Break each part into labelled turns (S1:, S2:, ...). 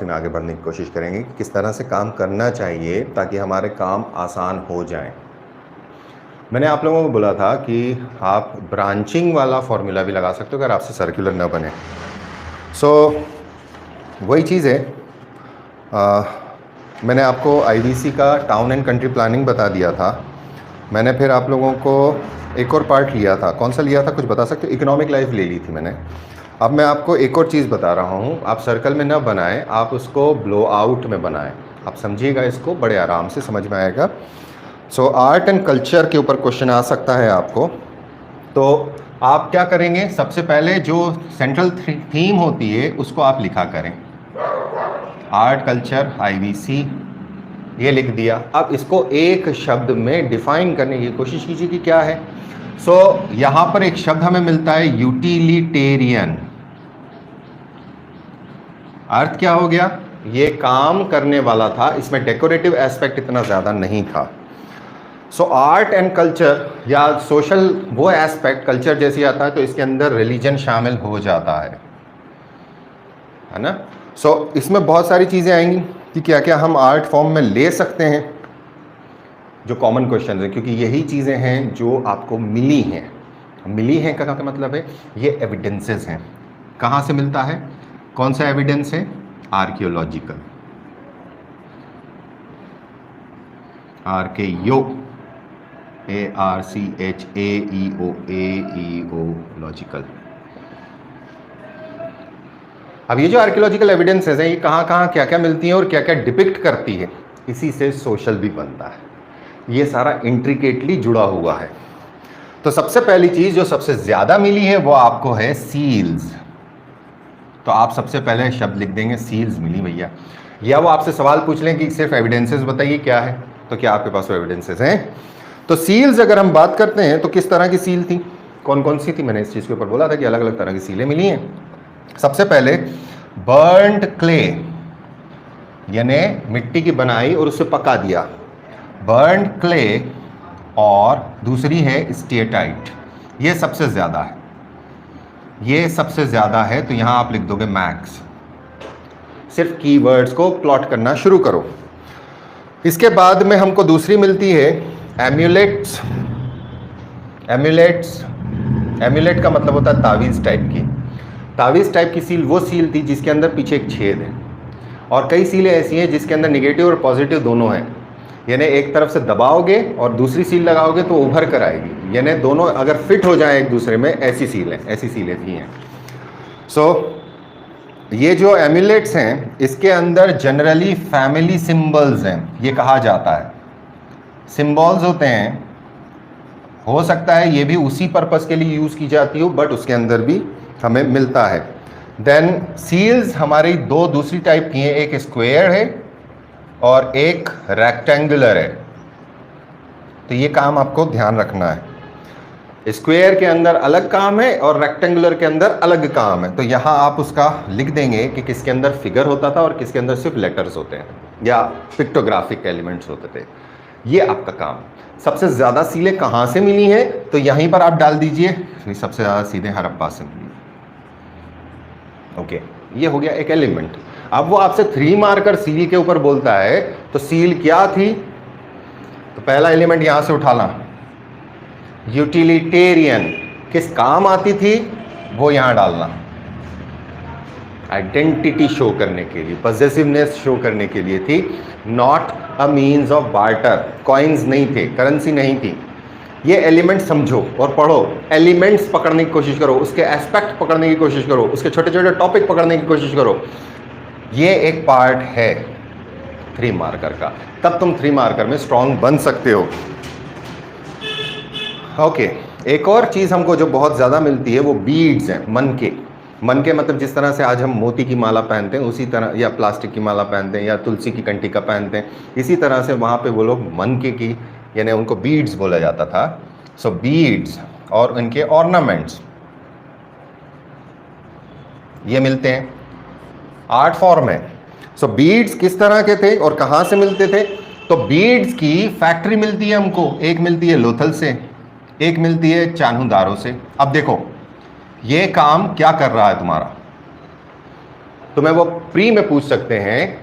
S1: Philosophy में आगे बढ़ने की कोशिश करेंगे कि किस तरह से काम करना चाहिए ताकि हमारे काम आसान हो जाएं। मैंने आप लोगों को बोला था कि आप ब्रांचिंग वाला फॉर्मूला भी लगा सकते हो अगर आपसे सर्कुलर ना बने। वही चीज़ है। मैंने आपको आईडीसी का टाउन एंड कंट्री प्लानिंग बता दिया था। मैंने फिर आप लोगों को एक और पार्ट लिया था। कौन सा लिया था कुछ बता सकते हो? इकोनॉमिक लाइफ ले ली थी मैंने। अब मैं आपको एक और चीज़ बता रहा हूँ, आप सर्कल में ना बनाएं, आप उसको ब्लो आउट में बनाएं। आप समझिएगा, इसको बड़े आराम से समझ में आएगा। आर्ट एंड कल्चर के ऊपर क्वेश्चन आ सकता है आपको। तो आप क्या करेंगे, सबसे पहले जो सेंट्रल थीम होती है उसको आप लिखा करें। आर्ट कल्चर आईवीसी, ये लिख दिया। अब इसको एक शब्द में डिफाइन करने की कोशिश कीजिए कि क्या है। यहाँ पर एक शब्द हमें मिलता है यूटिलिटेरियन। अर्थ क्या हो गया? ये काम करने वाला था, इसमें डेकोरेटिव एस्पेक्ट इतना ज़्यादा नहीं था। आर्ट एंड कल्चर या सोशल वो एस्पेक्ट कल्चर जैसे आता है तो इसके अंदर रिलीजन शामिल हो जाता है ना। इसमें बहुत सारी चीज़ें आएंगी कि क्या क्या हम आर्ट फॉर्म में ले सकते हैं, जो कॉमन क्वेश्चन है, क्योंकि यही चीज़ें हैं जो आपको मिली हैं। मिली हैं का मतलब है ये एविडेंसेस हैं। कहाँ से मिलता है? कौन सा एविडेंस है? Archaeological, archaeo, ARCHAEO logical. अब ये जो आर्कियोलॉजिकल एविडेंसेस हैं ये कहाँ कहाँ क्या क्या मिलती हैं और क्या क्या डिपिक्ट करती है, इसी से सोशल भी बनता है। ये सारा इंट्रिकेटली जुड़ा हुआ है। तो सबसे पहली चीज जो सबसे ज्यादा मिली है वो आपको है सील्स। तो आप सबसे पहले शब्द लिख देंगे सील्स मिली भैया। या वो आपसे सवाल पूछ लें कि सिर्फ एविडेंसेस बताइए क्या है, तो क्या आपके पास वो एविडेंसेस हैं? तो सील्स अगर हम बात करते हैं तो किस तरह की सील थी, कौन कौन सी थी? मैंने इस चीज के ऊपर बोला था कि अलग अलग तरह की सीलें मिली हैं। सबसे पहले बर्न्ड क्ले, यानी मिट्टी की बनाई और उसे पका दिया, बर्न्ड क्ले। और दूसरी है स्टेटाइट, ये सबसे ज़्यादा है, ये सबसे ज़्यादा है। तो यहाँ आप लिख दोगे मैक्स। सिर्फ कीवर्ड्स को प्लॉट करना शुरू करो। इसके बाद में हमको दूसरी मिलती है एम्यूलेट्स। एम्यूलेट्स, एम्यूलेट का मतलब होता है तावीज़ टाइप की। तावीज़ टाइप की सील वो सील थी जिसके अंदर पीछे एक छेद है। और कई सीलें ऐसी हैं जिसके अंदर निगेटिव और पॉजिटिव दोनों हैं, यानी एक तरफ से दबाओगे और दूसरी सील लगाओगे तो उभर कर आएगी, यानी दोनों अगर फिट हो जाए एक दूसरे में, ऐसी सीलें भी हैं। ये जो एम्यूलेट्स हैं इसके अंदर जनरली फैमिली सिंबल्स हैं, ये कहा जाता है। सिंबल्स होते हैं, हो सकता है ये भी उसी पर्पस के लिए यूज़ की जाती हो, बट उसके अंदर भी हमें मिलता है। देन सील्स हमारी दो दूसरी टाइप की हैं, एक स्क्वायर है और एक रेक्टेंगुलर है। तो ये काम आपको ध्यान रखना है, स्क्वायर के अंदर अलग काम है और रेक्टेंगुलर के अंदर अलग काम है। तो यहाँ आप उसका लिख देंगे कि किसके अंदर फिगर होता था और किसके अंदर सिर्फ लेटर्स होते हैं या पिक्टोग्राफिक एलिमेंट्स होते थे। ये आपका काम। सबसे ज़्यादा सीलें कहाँ से मिली हैं, तो यहीं पर आप डाल दीजिए, सबसे ज़्यादा सीधे हड़प्पा से मिली। ओके, ये हो गया एक एलिमेंट। अब वो आपसे 3 मार्कर सील के ऊपर बोलता है, तो सील क्या थी? तो पहला एलिमेंट यहां से उठाना, यूटिलिटेरियन, किस काम आती थी वो यहां डालना। आइडेंटिटी शो करने के लिए, पॉसेसिवनेस शो करने के लिए थी, not a means of barter. Coins नहीं थे, करेंसी नहीं थी। ये एलिमेंट समझो और पढ़ो, एलिमेंट्स पकड़ने की कोशिश करो, उसके एस्पेक्ट पकड़ने की कोशिश करो, उसके छोटे छोटे टॉपिक पकड़ने की कोशिश करो। ये एक पार्ट है 3 मार्कर का, तब तुम 3 मार्कर में स्ट्रांग बन सकते हो। ओके, एक और चीज़ हमको जो बहुत ज़्यादा मिलती है वो बीड्स हैं, मन के। मन के मतलब जिस तरह से आज हम मोती की माला पहनते हैं उसी तरह, या प्लास्टिक की माला पहनते हैं या तुलसी की कंठी का पहनते हैं, इसी तरह से वहाँ पे वो लोग मन के की, यानी उनको बीड्स बोला जाता था। सो बीड्स और उनके ऑर्नामेंट्स ये मिलते हैं आर्ट फॉर्म में। सो बीड्स किस तरह के थे और कहाँ से मिलते थे? तो बीड्स की फैक्ट्री मिलती है हमको, एक मिलती है लोथल से, एक मिलती है चान्हूदारों से। अब देखो ये काम क्या कर रहा है तुम्हारा, तो मैं वो प्री में पूछ सकते हैं,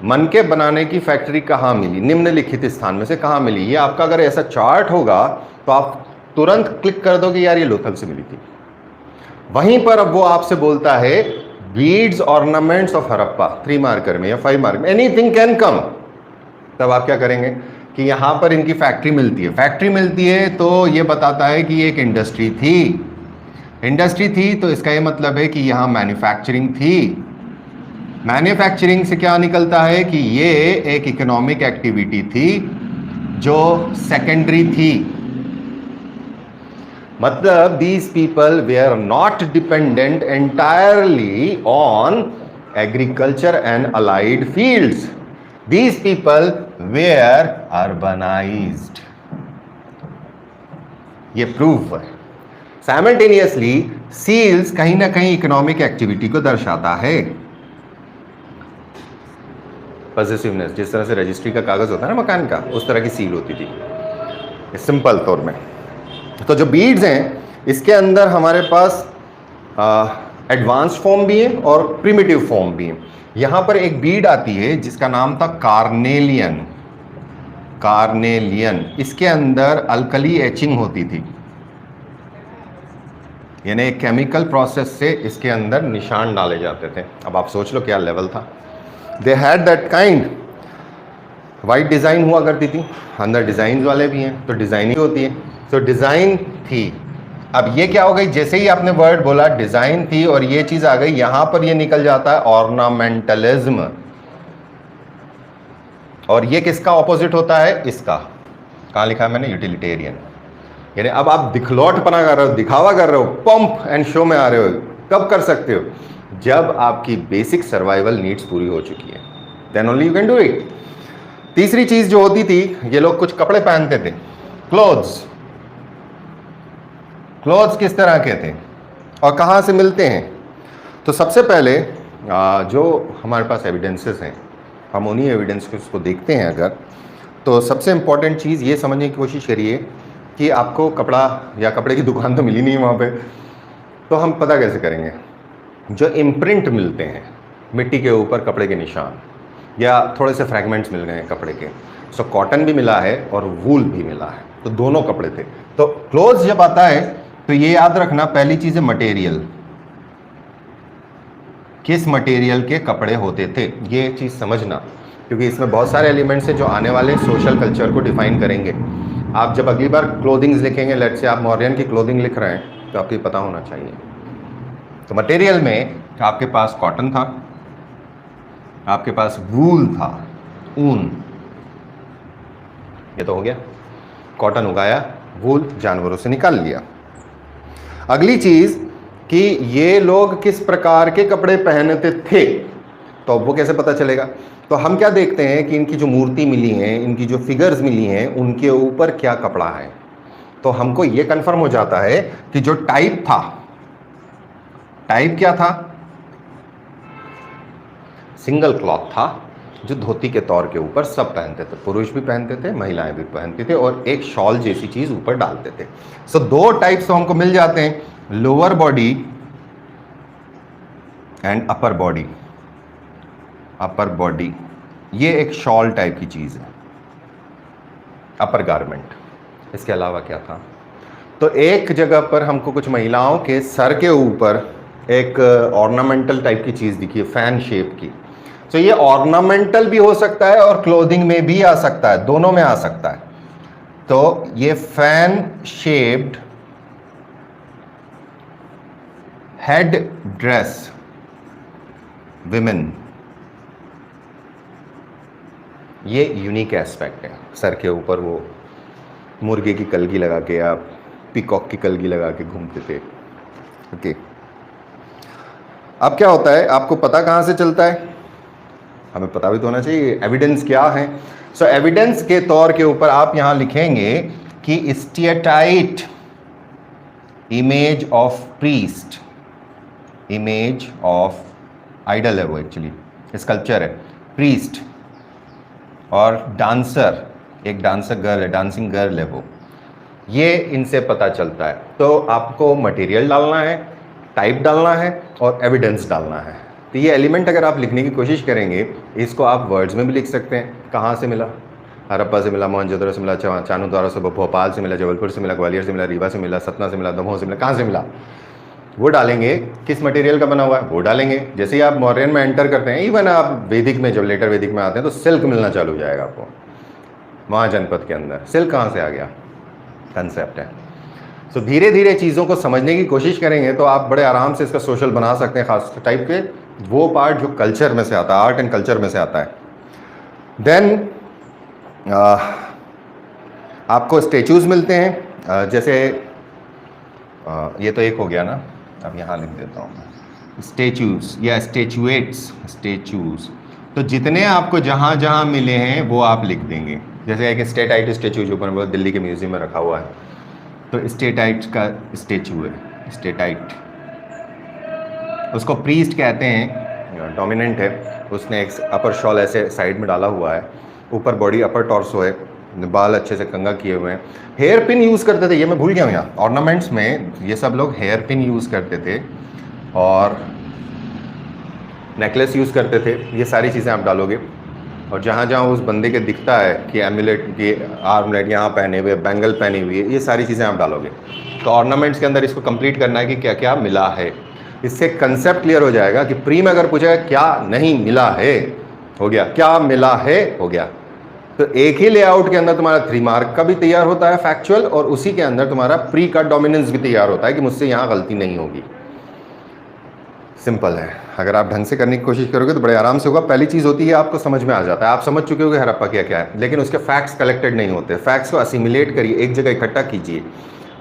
S1: मन के बनाने की फैक्ट्री कहाँ मिली, निम्नलिखित स्थान में से कहाँ मिली। ये आपका अगर ऐसा चार्ट होगा तो आप तुरंत क्लिक कर दोगे यार ये लोथल से मिली थी। वहीं पर अब वो आपसे बोलता है beads ornaments of Harappa 3 marker में या 5 मार्कर में, एनीथिंग कैन कम। तब आप क्या करेंगे कि यहां पर इनकी फैक्ट्री मिलती है। फैक्ट्री मिलती है तो ये बताता है कि एक इंडस्ट्री थी, तो इसका ये मतलब है कि यहां मैन्युफैक्चरिंग थी। मैन्युफैक्चरिंग से क्या निकलता है कि ये एक इकोनॉमिक एक्टिविटी थी जो सेकेंडरी थी। मतलब these people were not dependent entirely on agriculture and allied fields, these people were urbanised. ये प्रूफ है। साइमल्टेनियसली सील्स कहीं ना कहीं इकोनॉमिक एक्टिविटी को दर्शाता है। पॉजिटिवनेस, जिस तरह से रजिस्ट्री का कागज होता है ना मकान का, उस तरह की सील होती थी सिंपल तौर में। तो जो बीड्स हैं इसके अंदर हमारे पास एडवांस फॉर्म भी है और प्रिमिटिव फॉर्म भी है। यहां पर एक बीड आती है जिसका नाम था कार्नेलियन। इसके अंदर अल्कली एचिंग होती थी, यानी एक केमिकल प्रोसेस से इसके अंदर निशान डाले जाते थे। अब आप सोच लो क्या लेवल था। They had that kind. White design हुआ करती थी, अंदर डिज़ाइन वाले भी हैं तो डिज़ाइनिंग होती है, तो डिज़ाइन थी। अब ये क्या हो गई, जैसे ही आपने वर्ड बोला डिज़ाइन थी और ये चीज़ आ गई, यहां पर ये निकल जाता है ऑर्नामेंटलिज्म। और ये किसका ऑपोजिट होता है, इसका। कहाँ लिखा है मैंने, यूटिलिटेरियन। यानी अब आप दिखलौटपना कर रहे हो, दिखावा कर रहे हो, पंप एंड शो में आ रहे हो। कब कर सकते हो, जब आपकी बेसिक सर्वाइवल नीड्स पूरी हो चुकी है, then only you can do it. तीसरी चीज जो होती थी, ये लोग कुछ कपड़े पहनते थे, क्लोथ्स किस तरह के थे और कहाँ से मिलते हैं। तो सबसे पहले जो हमारे पास एविडेंसेस हैं, हम उन्हीं एविडेंस को देखते हैं अगर, तो सबसे इंपॉर्टेंट चीज़ ये समझने की कोशिश करिए कि आपको कपड़ा या कपड़े की दुकान तो मिली नहीं वहाँ पे, तो हम पता कैसे करेंगे। जो इम्प्रिंट मिलते हैं मिट्टी के ऊपर, कपड़े के निशान या थोड़े से फ्रैगमेंट्स मिल गए हैं कपड़े के, सो कॉटन भी मिला है और वूल भी मिला है, तो दोनों कपड़े थे। तो क्लोथ्स जब आता है तो ये याद रखना, पहली चीज़ है मटेरियल, किस मटेरियल के कपड़े होते थे, ये चीज़ समझना, क्योंकि इसमें बहुत सारे एलिमेंट्स हैं जो आने वाले सोशल कल्चर को डिफाइन करेंगे। आप जब अगली बार क्लोथिंग्स लिखेंगे, लेट से आप मॉरियन की क्लोथिंग लिख रहे हैं, तो आपको पता होना चाहिए। तो मटेरियल में आपके पास कॉटन था, आपके पास वूल था, ऊन, ये तो हो गया, कॉटन उगाया, वूल जानवरों से निकाल लिया। अगली चीज कि ये लोग किस प्रकार के कपड़े पहनते थे, तो वो कैसे पता चलेगा। तो हम क्या देखते हैं कि इनकी जो मूर्ति मिली है, इनकी जो फिगर्स मिली हैं, उनके ऊपर क्या कपड़ा है, तो हमको ये कंफर्म हो जाता है कि जो टाइप था, टाइप क्या था, सिंगल क्लॉथ था, जो धोती के तौर के ऊपर सब पहनते थे, पुरुष भी पहनते थे, महिलाएं भी पहनती थे, और एक शॉल जैसी चीज ऊपर डालते थे। सो दो टाइप्स तो हमको मिल जाते हैं, lower body and upper body. Upper body ये एक शॉल टाइप की चीज है, अपर गारमेंट। इसके अलावा क्या था, तो एक जगह पर हमको कुछ महिलाओं के सर के ऊपर एक ऑर्नामेंटल टाइप की चीज दिखी है, फैन शेप की। तो ये ऑर्नामेंटल भी हो सकता है और क्लोथिंग में भी आ सकता है, दोनों में आ सकता है। तो ये fan shaped head dress women, ये यूनिक एस्पेक्ट है। सर के ऊपर वो मुर्गे की कलगी लगा के या पीकॉक की कलगी लगा के घूमते थे। ओके, अब क्या होता है, आपको पता कहाँ से चलता है, हमें पता भी तो होना चाहिए एविडेंस क्या है। सो एविडेंस के तौर के ऊपर आप यहां लिखेंगे कि steatite image of priest, image of idol है वो, एक्चुअली स्कल्पचर है, प्रीस्ट और डांसर, एक डांसर गर्ल है, डांसिंग गर्ल है वो, ये इनसे पता चलता है। तो आपको मटेरियल डालना है, टाइप डालना है और एविडेंस डालना है। तो ये एलिमेंट अगर आप लिखने की कोशिश करेंगे, इसको आप वर्ड्स में भी लिख सकते हैं। कहाँ से मिला? हड़प्पा से मिला, मोहनजोदड़ो से मिला, चाणूद्वारा से, भोपाल से मिला, जबलपुर से मिला, ग्वालियर से मिला, रीवा से मिला, सतना से मिला, दमोह से मिला, कहाँ से मिला? वो डालेंगे। किस मटेरियल का बना हुआ है वो डालेंगे। जैसे ही आप मौर्यन में एंटर करते हैं, इवन आप वैदिक में, जब लेटर वैदिक में आते हैं, तो सिल्क मिलना चालू हो जाएगा आपको। महाजनपद के अंदर सिल्क कहाँ से आ गया? कंसेप्ट है। सो धीरे धीरे चीज़ों को समझने की कोशिश करेंगे तो आप बड़े आराम से इसका सोशल बना सकते हैं, खास टाइप के वो पार्ट जो कल्चर में से आता है, आर्ट एंड कल्चर में से आता है। देन आपको स्टेचूज मिलते हैं। जैसे ये तो एक हो गया ना, अब यहाँ लिख देता हूँ स्टेचूज या स्टेचुएट्स, स्टेचूज। तो जितने आपको जहाँ जहाँ मिले हैं वो आप लिख देंगे। जैसे एक स्टेटाइट स्टेचू जो ऊपर दिल्ली के म्यूजियम में रखा हुआ है, तो स्टेटाइट का स्टेचू है, स्टेटाइट। उसको प्रीस्ट कहते हैं, डोमिनेंट है। उसने एक अपर शॉल ऐसे साइड में डाला हुआ है, ऊपर बॉडी अपर टॉर्सो है, बाल अच्छे से कंघा किए हुए हैं। हेयर पिन यूज़ करते थे, ये मैं भूल गया हूँ यहाँ। ऑर्नामेंट्स में ये सब लोग हेयर पिन यूज़ करते थे और नेकलेस यूज़ करते थे। ये सारी चीज़ें आप डालोगे। और जहाँ जहाँ उस बंदे के दिखता है कि एमुलेट, कि आर्मलेट यहाँ पहने हुए, बैंगल पहनी हुई है, ये सारी चीज़ें आप डालोगे। तो ऑर्नामेंट्स के अंदर इसको कंप्लीट करना है कि क्या क्या मिला है। इससे कंसेप्ट क्लियर हो जाएगा कि प्री में अगर पूछेगा क्या नहीं मिला है, हो गया, क्या मिला है, हो गया। तो एक ही लेआउट के अंदर तुम्हारा 3 मार्क का भी तैयार होता है फैक्चुअल, और उसी के अंदर तुम्हारा प्री का डोमिनेंस भी तैयार होता है कि मुझसे यहाँ गलती नहीं होगी। सिंपल है। अगर आप ढंग से करने की कोशिश करोगे तो बड़े आराम से होगा। पहली चीज़ होती है आपको समझ में आ जाता है, आप समझ चुके हो कि हड़प्पा क्या क्या है, लेकिन उसके फैक्ट्स कलेक्टेड नहीं होते। फैक्ट्स को असिमिलेट करिए, एक जगह इकट्ठा कीजिए।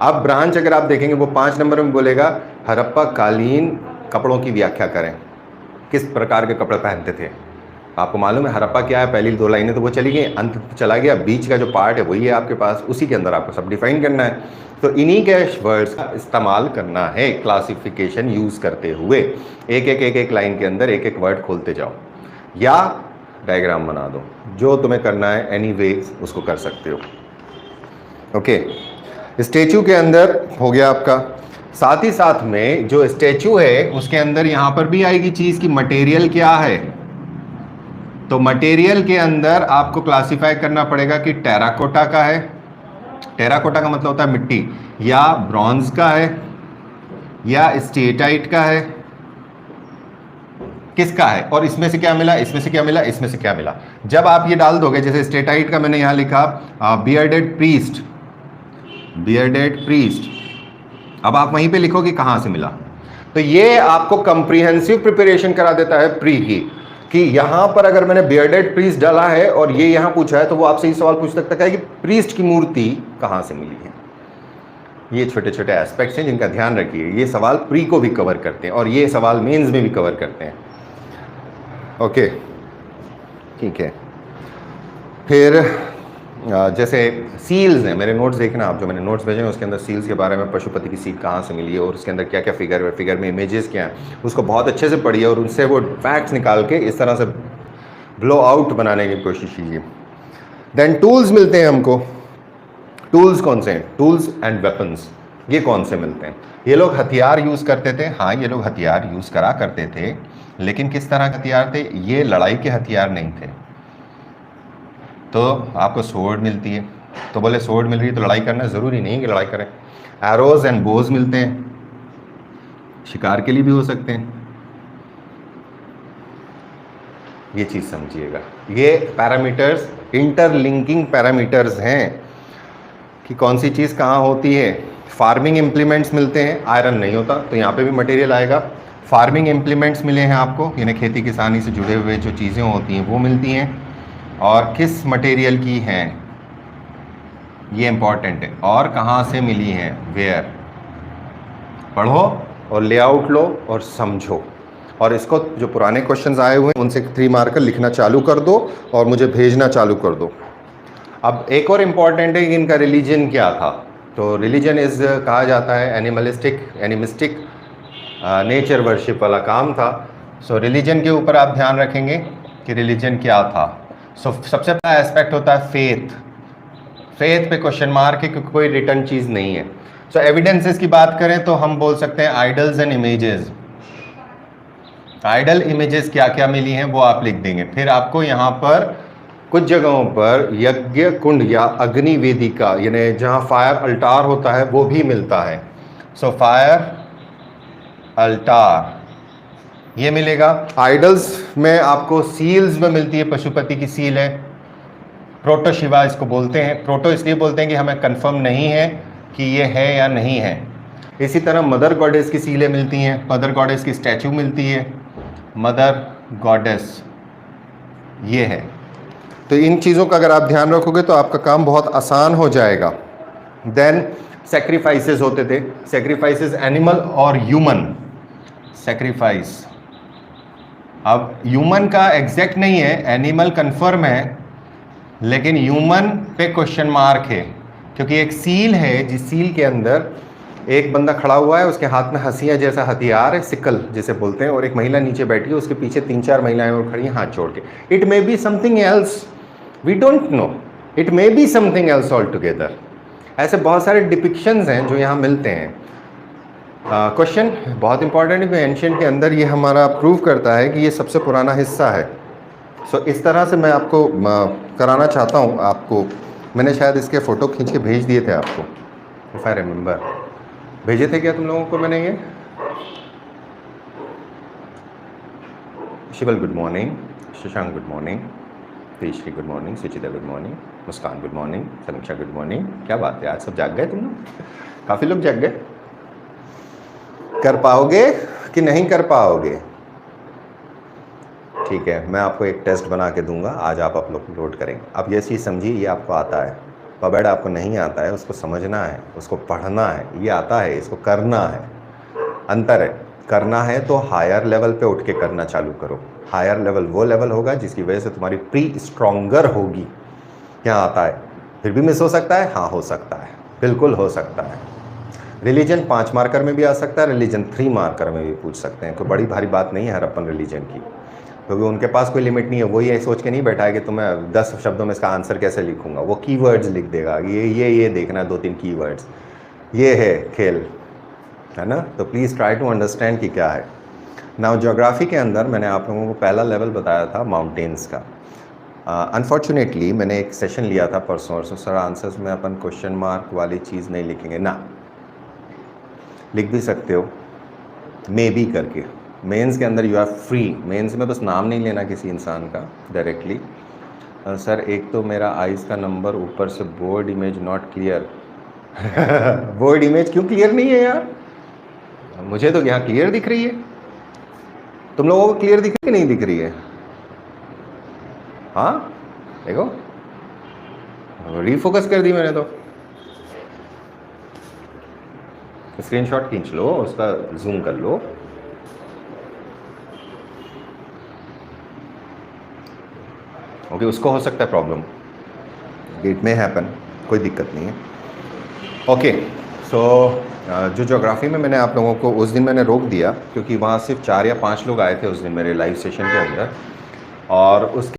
S1: अब ब्रांच अगर आप देखेंगे वो 5 नंबर में बोलेगा हड़प्पा कालीन कपड़ों की व्याख्या करें, किस प्रकार के कपड़े पहनते थे। आपको मालूम है हड़प्पा क्या है? पहली 2 लाइनें तो वो चली गई, अंत चला गया, बीच का जो पार्ट है वही है आपके पास, उसी के अंदर आपको सब डिफाइन करना है। तो इन्हीं के वर्ड्स का इस्तेमाल करना है क्लासिफिकेशन यूज़ करते हुए। एक लाइन के अंदर एक वर्ड खोलते जाओ या डायग्राम बना दो, जो तुम्हें करना है एनीवे उसको कर सकते हो। ओके, स्टैचू के अंदर हो गया आपका। साथ ही साथ में जो स्टैचू है उसके अंदर यहाँ पर भी आएगी चीज़ की मटेरियल क्या है। तो मटेरियल के अंदर आपको क्लासिफाई करना पड़ेगा कि टेराकोटा का है, टेराकोटा का मतलब होता है मिट्टी, या ब्रॉन्ज का है, या स्टेटाइट का है, किसका है, और इसमें से क्या मिला, इसमें से क्या मिला, इसमें से क्या मिला। जब आप ये डाल दोगे, जैसे स्टेटाइट का मैंने यहां लिखा बियर्डेड प्रीस्ट, बियर्डेड प्रीस्ट, अब आप वहीं पे लिखो कि कहां से मिला। तो ये आपको कंप्रीहेंसिव प्रिपरेशन करा देता है प्री की, कि यहां पर अगर मैंने बियर्डेड प्रीस्ट डाला है और ये यहां पूछा है तो वो आपसे ये सवाल पूछ सकता है कि प्रीस्ट की मूर्ति कहां से मिली है। ये छोटे छोटे एस्पेक्ट्स हैं जिनका ध्यान रखिए। ये सवाल प्री को भी कवर करते हैं और ये सवाल मेंस में भी कवर करते हैं। ओके, ठीक है। फिर जैसे सील्स हैं, मेरे नोट्स देखना आप, जो मैंने नोट्स भेजे हैं उसके अंदर सील्स के बारे में, पशुपति की सील कहाँ से मिली है और उसके अंदर क्या क्या फिगर है, फिगर में इमेजेस क्या हैं, उसको बहुत अच्छे से पढ़िए और उनसे वो फैक्ट्स निकाल के इस तरह से ब्लो आउट बनाने की कोशिश कीजिए। देन टूल्स मिलते हैं हमको। टूल्स कौन से हैं? टूल्स एंड वेपन्स, ये कौन से मिलते हैं? ये लोग हथियार यूज़ करते थे, हाँ ये लोग हथियार यूज़ करा करते थे, लेकिन किस तरह के हथियार थे? ये लड़ाई के हथियार नहीं थे। तो आपको सोर्ड मिलती है, तो बोले सोर्ड मिल रही है तो लड़ाई करना ज़रूरी नहीं कि लड़ाई करें। एरोज एंड बोज मिलते हैं, शिकार के लिए भी हो सकते हैं। ये चीज़ समझिएगा, ये पैरामीटर्स इंटरलिंकिंग पैरामीटर्स हैं कि कौन सी चीज़ कहाँ होती है। फार्मिंग इम्प्लीमेंट्स मिलते हैं, आयरन नहीं होता तो यहाँ पे भी मटेरियल आएगा। फार्मिंग इम्प्लीमेंट्स मिले हैं आपको, यानी खेती किसानी से जुड़े हुए जो चीज़ें होती हैं वो मिलती हैं, और किस मटेरियल की हैं ये इंपॉर्टेंट है, और कहाँ से मिली हैं, वेयर। पढ़ो और लेआउट लो और समझो, और इसको जो पुराने क्वेश्चंस आए हुए हैं उनसे 3 मार्कर लिखना चालू कर दो और मुझे भेजना चालू कर दो। अब एक और इम्पॉर्टेंट है कि इनका रिलीजन क्या था। तो रिलीजन इज कहा जाता है एनिमलिस्टिक, एनिमिस्टिक, नेचर वर्शिप वाला काम था। सो रिलीजन के ऊपर आप ध्यान रखेंगे कि रिलीजन क्या था। सो सबसे पहला एस्पेक्ट होता है फेथ। फेथ पे क्वेश्चन मार्क है क्योंकि कोई रिटर्न चीज़ नहीं है। सो एविडेंसेस की बात करें तो हम बोल सकते हैं idols and images, idol images क्या क्या मिली हैं वो आप लिख देंगे। फिर आपको यहाँ पर कुछ जगहों पर यज्ञ कुंड या अग्नि वेदिका यानी जहाँ फायर अल्टार होता है वो भी मिलता है। सो फायर अल्टार ये मिलेगा। आइडल्स में आपको सील्स में मिलती है, पशुपति की सील है, प्रोटो शिवा इसको बोलते हैं। प्रोटो इसलिए बोलते हैं कि हमें कंफर्म नहीं है कि ये है या नहीं है। इसी तरह मदर गॉडेस की सीलें मिलती हैं, मदर गॉडेस की स्टैचू मिलती है, मदर गॉडेस ये है। तो इन चीज़ों का अगर आप ध्यान रखोगे तो आपका काम बहुत आसान हो जाएगा। देन सेक्रीफाइसेस होते थे, सेक्रीफाइसेस एनिमल और ह्यूमन सेक्रीफाइस। अब ह्यूमन का एग्जैक्ट नहीं है, एनिमल कंफर्म है, लेकिन ह्यूमन पे क्वेश्चन मार्क है, क्योंकि एक सील है जिस सील के अंदर एक बंदा खड़ा हुआ है, उसके हाथ में हंसिया जैसा हथियार है, सिकल जिसे बोलते हैं, और एक महिला नीचे बैठी है, उसके पीछे 3-4 महिलाएं और खड़ी हैं हाथ जोड़ के। It may be something else, we don't know, it may be something else all together. ऐसे बहुत सारे डिपिक्शंस हैं जो यहाँ मिलते हैं। क्वेश्चन बहुत इंपॉर्टेंट है कि एंशिएंट के अंदर ये हमारा प्रूव करता है कि ये सबसे पुराना हिस्सा है। सो इस तरह से मैं आपको कराना चाहता हूँ। आपको मैंने शायद इसके फ़ोटो खींच के भेज दिए थे आपको, इफ आई रिमेंबर। भेजे थे क्या तुम लोगों को मैंने ये? Shival good morning, Shashank good morning, Tejashree good morning, Suchita good morning, Muskan good morning, Sameeksha good morning. क्या बात है, आज सब जाग गए तुम लोग? काफ़ी लोग जाग गए। कर पाओगे कि नहीं कर पाओगे? ठीक है, मैं आपको एक टेस्ट बना के दूंगा, आज आप अपलोड करेंगे। अब ये चीज़ समझिए, ये आपको आता है, पबैड आपको नहीं आता है, उसको समझना है, उसको पढ़ना है। ये आता है, इसको करना है। अंतर है, करना है तो हायर लेवल पे उठ के करना चालू करो। हायर लेवल वो लेवल होगा जिसकी वजह से तुम्हारी प्री स्ट्रॉन्गर होगी। क्या आता है? फिर भी मिस हो सकता है, हाँ हो सकता है, बिल्कुल हो सकता है। रिलीजन 5 मार्कर में भी आ सकता है, रिलीजन 3 मार्कर में भी पूछ सकते हैं। कोई बड़ी भारी बात नहीं है हरप्पन रिलीजन की, क्योंकि उनके पास कोई लिमिट नहीं है। वो ये सोच के नहीं बैठा है कि तुम्हें 10 शब्दों में इसका आंसर कैसे लिखूंगा। वो कीवर्ड्स लिख देगा, ये देखना 2-3 कीवर्ड्स, ये है खेल, है ना। तो प्लीज़ ट्राई टू अंडरस्टैंड कि क्या है। नाउ ज्योग्राफी के अंदर मैंने आप लोगों को पहला लेवल बताया था माउंटेन्स का। अनफॉर्चुनेटली मैंने एक सेशन लिया था परसों, सर आंसर्स में अपन क्वेश्चन मार्क वाली चीज़ नहीं लिखेंगे ना। लिख भी सकते हो मे बी करके। मेंस के अंदर यू आर फ्री, मेंस में बस नाम नहीं लेना किसी इंसान का डायरेक्टली। सर एक तो मेरा आइज़ का नंबर, ऊपर से board image not clear. Board image क्यों क्लियर नहीं है यार? मुझे तो यहाँ क्लियर दिख रही है। तुम लोगों को क्लियर दिख रही है कि नहीं दिख रही है? हाँ देखो, रीफोकस कर दी मैंने तो। स्क्रीनशॉट खींच लो, उसका जूम कर लो। ओके, उसको हो सकता है प्रॉब्लम, इट में हैपन, कोई दिक्कत नहीं है। ओके, सो जो ज्योग्राफी में मैंने आप लोगों को उस दिन मैंने रोक दिया, क्योंकि वहाँ सिर्फ 4 या 5 लोग आए थे उस दिन मेरे लाइव सेशन के अंदर, और उसके